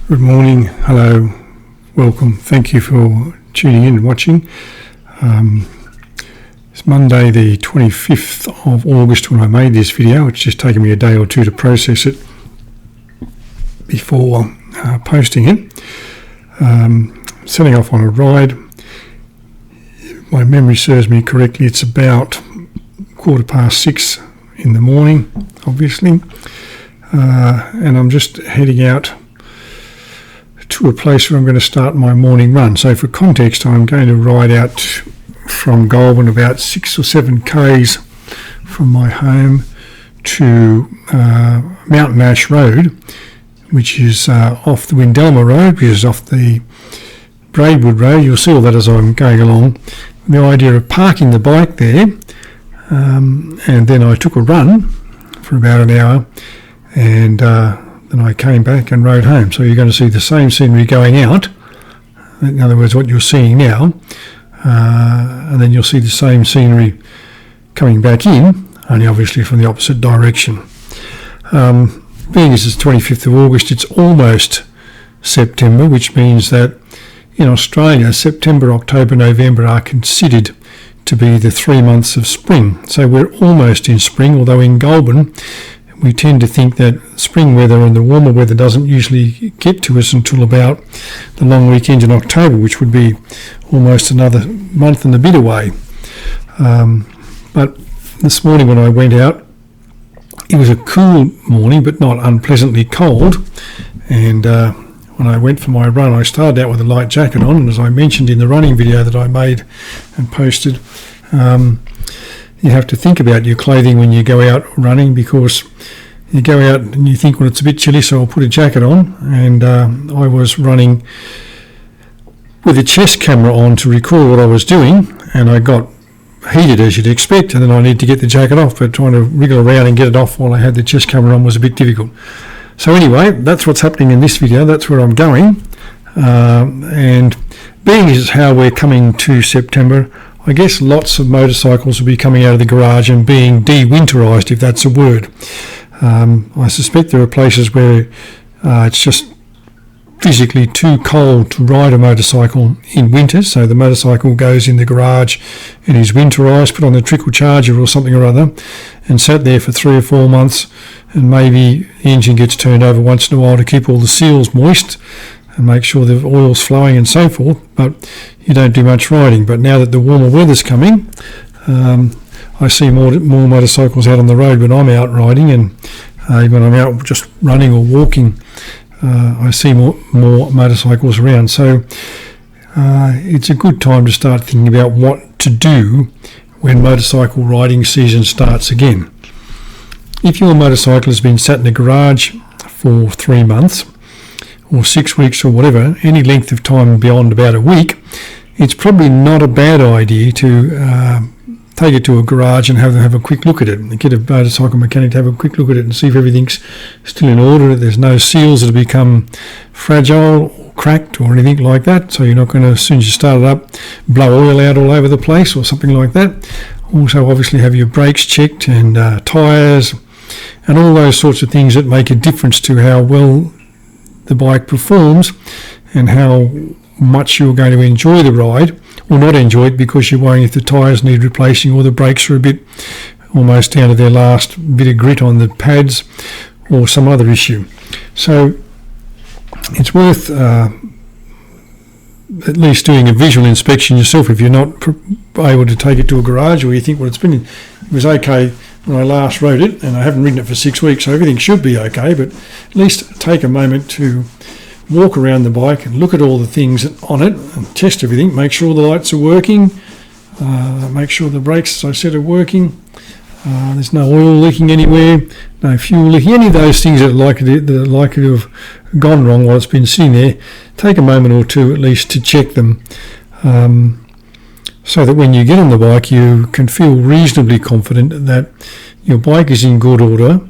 Good morning, hello, welcome, thank you for tuning in and watching. It's Monday the 25th of August when I made this video. It's just taken me a day or two to process it before posting it. Setting off on a ride. If my memory serves me correctly, it's about 6:15 in the morning, obviously, and I'm just heading out to a place where I'm going to start my morning run. So for context, I'm going to ride out from Goulburn about 6 or 7 k's from my home to Mountain Ash Road, which is off the Windelma Road, which is off the Braidwood Road. You'll see all that as I'm going along. The idea of parking the bike there, and then I took a run for about an hour, and then I came back and rode home. So you're going to see the same scenery going out, in other words what you're seeing now, and then you'll see the same scenery coming back in, only obviously from the opposite direction. Being as it's 25th of August, it's almost September, which means that in Australia, September, October, November are considered to be the 3 months of spring. So we're almost in spring, although in Goulburn we tend to think that spring weather and the warmer weather doesn't usually get to us until about the long weekend in October, which would be almost another month and a bit away. But this morning when I went out, it was a cool morning but not unpleasantly cold, and when I went for my run I started out with a light jacket on, and as I mentioned in the running video that I made and posted, you have to think about your clothing when you go out running, because you go out and you think, well, it's a bit chilly, so I'll put a jacket on. And I was running with a chest camera on to record what I was doing, and I got heated, as you'd expect, and then I need to get the jacket off, but trying to wriggle around and get it off while I had the chest camera on was a bit difficult. So anyway, that's what's happening in this video. That's where I'm going, and being as how we're coming to September, I guess lots of motorcycles will be coming out of the garage and being de-winterised, if that's a word. I suspect there are places where it's just physically too cold to ride a motorcycle in winter, so the motorcycle goes in the garage and is winterised, put on the trickle charger or something or other, and sat there for 3 or 4 months, and maybe the engine gets turned over once in a while to keep all the seals moist and make sure the oil's flowing and so forth, but you don't do much riding. But now that the warmer weather's coming, I see more motorcycles out on the road when I'm out riding, and even when I'm out just running or walking, I see more motorcycles around. So it's a good time to start thinking about what to do when motorcycle riding season starts again. If your motorcycle has been sat in the garage for 3 months, or 6 weeks or whatever, any length of time beyond about a week, it's probably not a bad idea to take it to a garage and have a quick look at it, and get a motorcycle mechanic to have a quick look at it and see if everything's still in order, there's no seals that have become fragile or cracked or anything like that, so you're not going to, as soon as you start it up, blow oil out all over the place or something like that. Also obviously have your brakes checked and tyres and all those sorts of things that make a difference to how well the bike performs and how much you're going to enjoy the ride, or not enjoy it because you're worrying if the tyres need replacing or the brakes are a bit almost down to their last bit of grit on the pads or some other issue. So it's worth at least doing a visual inspection yourself if you're not able to take it to a garage, or you think, well, it was okay when I last rode it and I haven't ridden it for 6 weeks, so everything should be okay, but at least take a moment to walk around the bike and look at all the things on it and test everything, make sure the lights are working, make sure the brakes, as I said, are working, there's no oil leaking anywhere, no fuel leaking, any of those things that are likely to have gone wrong while it's been sitting there. Take a moment or two at least to check them, so that when you get on the bike you can feel reasonably confident that your bike is in good order,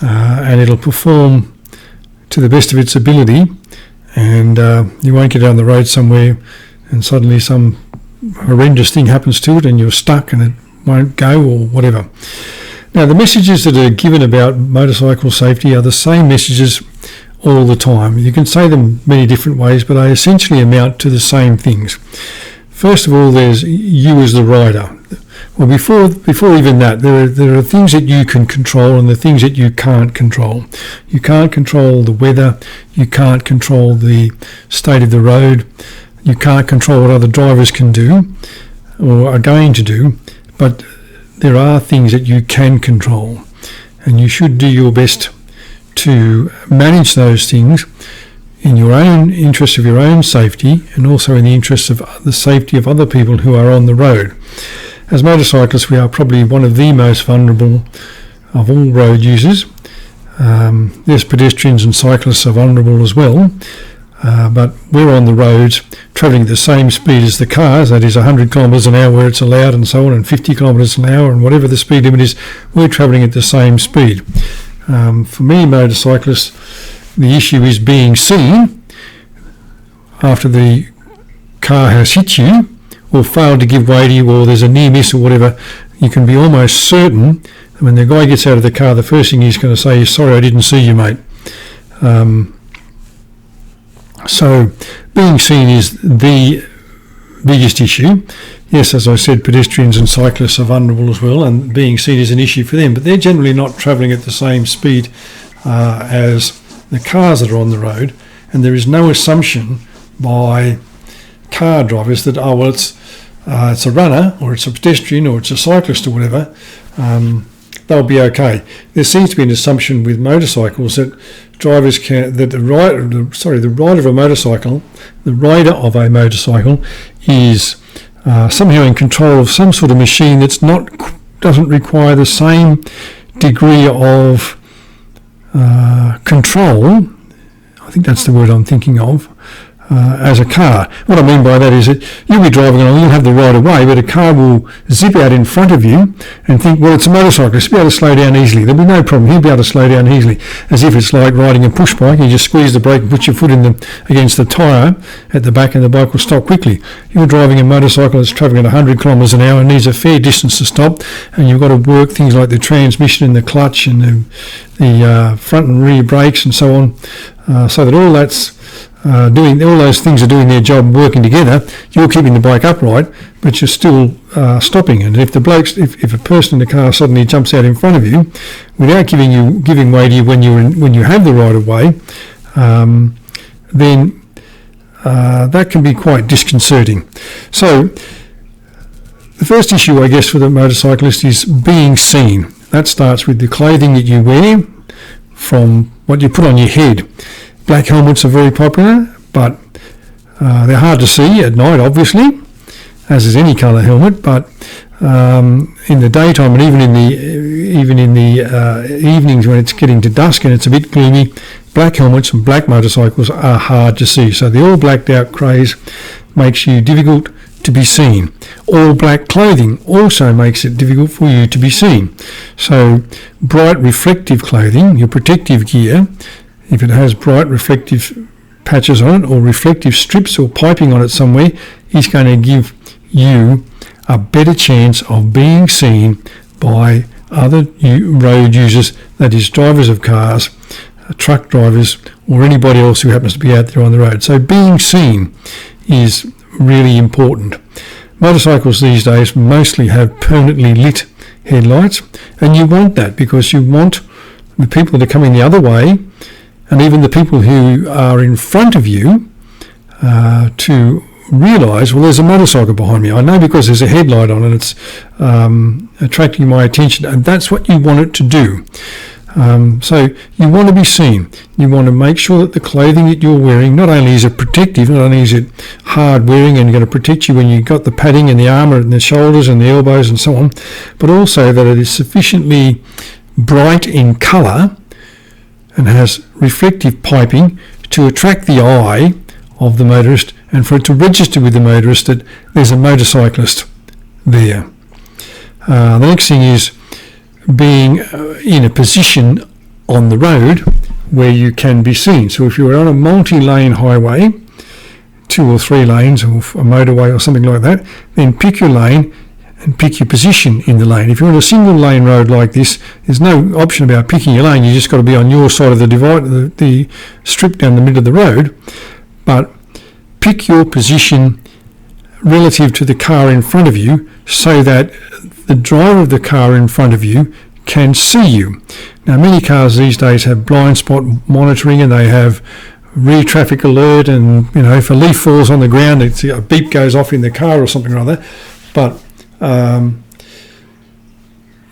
and it'll perform to the best of its ability, and you won't get down the road somewhere and suddenly some horrendous thing happens to it and you're stuck and it won't go or whatever. Now, the messages that are given about motorcycle safety are the same messages all the time. You can say them many different ways, but they essentially amount to the same things. First of all, there's you as the rider. Well, before even that, there are things that you can control and the things that you can't control. You can't control the weather. You can't control the state of the road. You can't control what other drivers can do or are going to do. But there are things that you can control, and you should do your best to manage those things in your own interest of your own safety, and also in the interest of the safety of other people who are on the road. As motorcyclists, we are probably one of the most vulnerable of all road users. Yes, pedestrians and cyclists are vulnerable as well, but we're on the roads travelling at the same speed as the cars, that is 100 kilometres an hour where it's allowed and so on, and 50 kilometres an hour, and whatever the speed limit is, we're travelling at the same speed. For many motorcyclists, the issue is being seen after the car has hit you or failed to give way to you, or there's a near miss or whatever. You can be almost certain that when the guy gets out of the car, the first thing he's going to say is, "Sorry, I didn't see you, mate." So being seen is the biggest issue. Yes, as I said, pedestrians and cyclists are vulnerable as well, and being seen is an issue for them, but they're generally not travelling at the same speed as the cars that are on the road, and there is no assumption by car drivers that, oh, well, it's a runner, or it's a pedestrian, or it's a cyclist, or whatever, they'll be okay. There seems to be an assumption with motorcycles that drivers the rider of a motorcycle is somehow in control of some sort of machine that's doesn't require the same degree of control. I think that's the word I'm thinking of. As a car. What I mean by that is that you'll be driving along, you'll have the right of way, but a car will zip out in front of you and think, well, it's a motorcyclist, he'll be able to slow down easily. There'll be no problem, he'll be able to slow down easily. As if it's like riding a push bike, you just squeeze the brake and put your foot against the tyre at the back and the bike will stop quickly. You're driving a motorcycle that's travelling at 100 kilometres an hour and needs a fair distance to stop, and you've got to work things like the transmission and the clutch and the front and rear brakes and so on, so that all that's doing all those things are doing their job, working together. You're keeping the bike upright, but you're still stopping. And if if a person in the car suddenly jumps out in front of you, without giving way to you when you have the right of way, then that can be quite disconcerting. So the first issue, I guess, for the motorcyclist is being seen. That starts with the clothing that you wear, from what you put on your head. Black helmets are very popular, but they're hard to see at night, obviously, as is any colour helmet. But in the daytime, and even in the evenings when it's getting to dusk and it's a bit gloomy, black helmets and black motorcycles are hard to see. So the all blacked out craze makes you difficult to be seen. All black clothing also makes it difficult for you to be seen. So bright reflective clothing, your protective gear, if it has bright reflective patches on it or reflective strips or piping on it somewhere, is going to give you a better chance of being seen by other road users, that is drivers of cars, truck drivers, or anybody else who happens to be out there on the road. So being seen is really important. Motorcycles these days mostly have permanently lit headlights, and you want that because you want the people that are coming the other way, and even the people who are in front of you, to realise, well, there's a motorcycle behind me. I know because there's a headlight on and it's attracting my attention, and that's what you want it to do. So you want to be seen. You want to make sure that the clothing that you're wearing, not only is it protective, not only is it hard wearing and going to protect you when you've got the padding and the armour and the shoulders and the elbows and so on, but also that it is sufficiently bright in colour and has reflective piping to attract the eye of the motorist and for it to register with the motorist that there's a motorcyclist there. The next thing is being in a position on the road where you can be seen. So if you're on a multi-lane highway, 2 or 3 lanes or a motorway or something like that, then pick your lane and pick your position in the lane. If you're on a single lane road like this, there's no option about picking your lane. You just got to be on your side of the divide, the strip down the middle of the road. But pick your position relative to the car in front of you so that the driver of the car in front of you can see you. Now, many cars these days have blind spot monitoring, and they have rear traffic alert, and if a leaf falls on the ground, a beep goes off in the car or something or other. But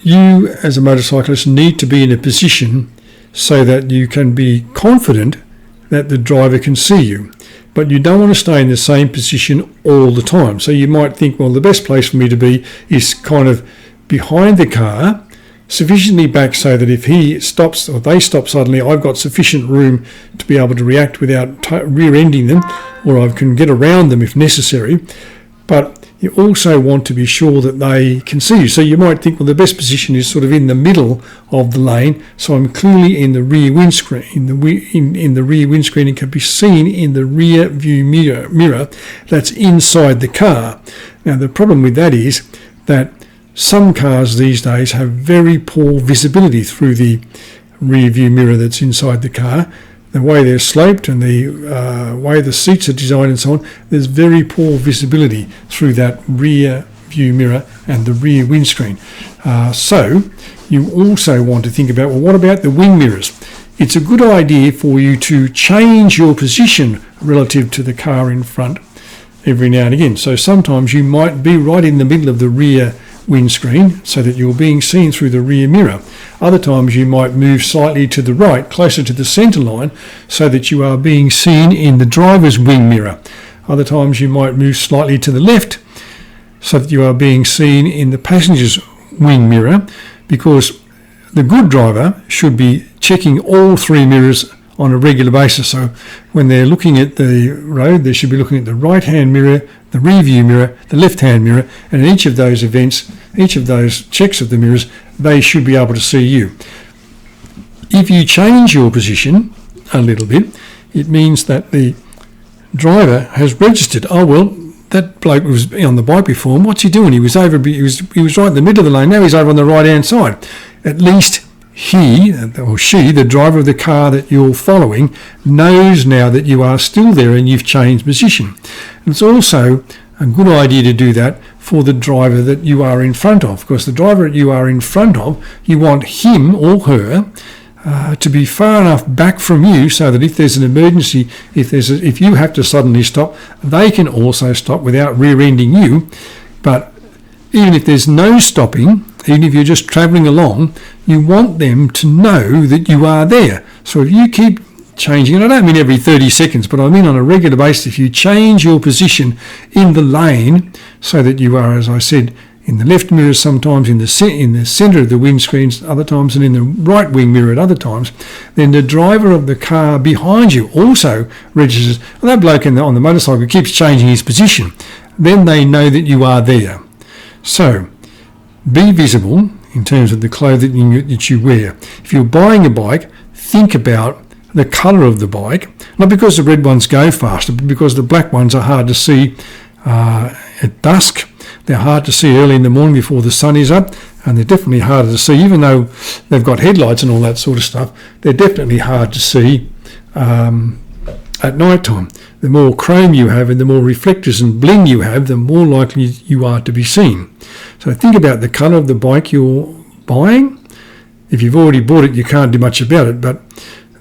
you as a motorcyclist need to be in a position so that you can be confident that the driver can see you. But you don't want to stay in the same position all the time. So you might think, well, the best place for me to be is kind of behind the car, sufficiently back so that if he stops or they stop suddenly, I've got sufficient room to be able to react without rear-ending them, or I can get around them if necessary. But you also want to be sure that they can see you. So you might think, well, the best position is sort of in the middle of the lane, so I'm clearly in the rear windscreen. In the rear windscreen, it can be seen in the rear view mirror that's inside the car. Now, the problem with that is that some cars these days have very poor visibility through the rear view mirror that's inside the car. The way they're sloped and the way the seats are designed and so on, there's very poor visibility through that rear view mirror and the rear windscreen. So you also want to think about, well, what about the wing mirrors? It's a good idea for you to change your position relative to the car in front every now and again. So sometimes you might be right in the middle of the rear windscreen so that you're being seen through the rear mirror. Other times you might move slightly to the right, closer to the centre line, so that you are being seen in the driver's wing mirror. Other times you might move slightly to the left so that you are being seen in the passenger's wing mirror, because the good driver should be checking all three mirrors on a regular basis. So when they're looking at the road, they should be looking at the right-hand mirror, the rear view mirror, the left-hand mirror, and in each of those events, each of those checks of the mirrors, they should be able to see you. If you change your position a little bit, it means that the driver has registered, oh, well, that bloke was on the bike before, and what's he doing? He was right in the middle of the lane, now he's over on the right-hand side. At least he or she, the driver of the car that you're following, knows now that you are still there and you've changed position. And it's also a good idea to do that for the driver that you are in front of, because the driver that you are in front of, you want him or her to be far enough back from you so that if there's an emergency, if you have to suddenly stop, they can also stop without rear-ending you. But even if there's no stopping, even if you're just travelling along, you want them to know that you are there. So if you keep changing, and I don't mean every 30 seconds, but I mean on a regular basis, if you change your position in the lane so that you are, as I said, in the left mirror sometimes, in the centre of the windscreens other times, and in the right wing mirror at other times, then the driver of the car behind you also registers, well, that bloke on the motorcycle keeps changing his position. Then they know that you are there. So be visible in terms of the clothing that you wear. If you're buying a bike, think about the colour of the bike, not because the red ones go faster, but because the black ones are hard to see at dusk. They're hard to see early in the morning before the sun is up, and they're definitely harder to see, even though they've got headlights and all that sort of stuff, they're definitely hard to see at night time. The more chrome you have and the more reflectors and bling you have, the more likely you are to be seen. So think about the colour of the bike you're buying. If you've already bought it, you can't do much about it, but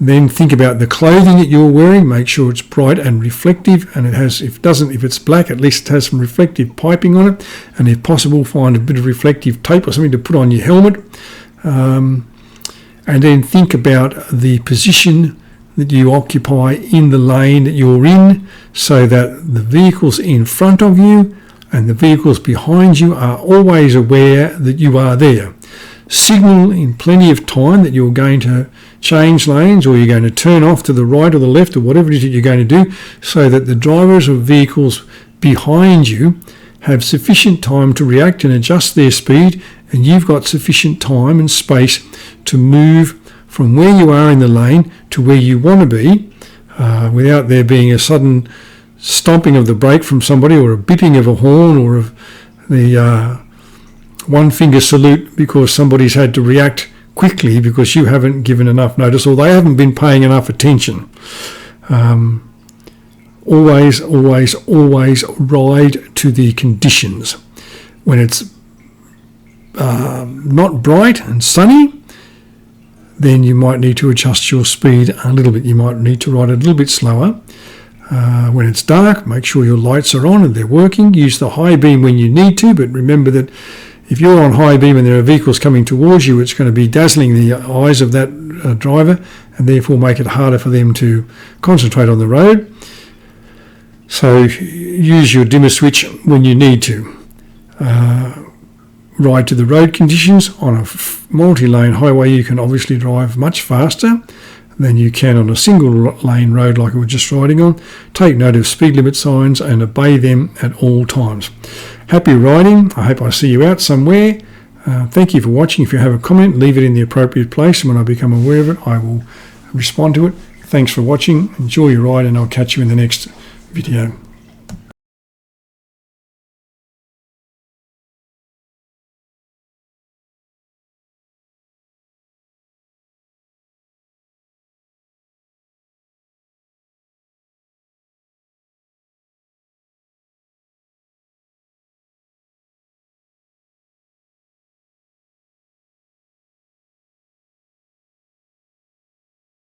then think about the clothing that you're wearing. Make sure it's bright and reflective, and it has, if it's black, at least it has some reflective piping on it, and if possible, find a bit of reflective tape or something to put on your helmet. And then think about the position that you occupy in the lane that you're in, so that the vehicles in front of you and the vehicles behind you are always aware that you are there. Signal in plenty of time that you're going to change lanes, or you're going to turn off to the right or the left, or whatever it is that you're going to do, so that the drivers of vehicles behind you have sufficient time to react and adjust their speed, and you've got sufficient time and space to move from where you are in the lane to where you want to be, without there being a sudden stomping of the brake from somebody, or a beeping of a horn, or of the one finger salute because somebody's had to react quickly because you haven't given enough notice or they haven't been paying enough attention. Always ride to the conditions. When it's not bright and sunny, then you might need to adjust your speed a little bit. You might need to ride a little bit slower. When it's dark, make sure your lights are on and they're working. Use the high beam when you need to, but remember that if you're on high beam and there are vehicles coming towards you, it's going to be dazzling the eyes of that driver and therefore make it harder for them to concentrate on the road. So use your dimmer switch when you need to. Ride to the road conditions. On a multi-lane highway, you can obviously drive much faster than you can on a single lane road like we were just riding on. Take note of speed limit signs and obey them at all times. Happy riding. I hope I see you out somewhere. Thank you for watching. If you have a comment, leave it in the appropriate place, and when I become aware of it, I will respond to it. Thanks for watching. Enjoy your ride, and I'll catch you in the next video.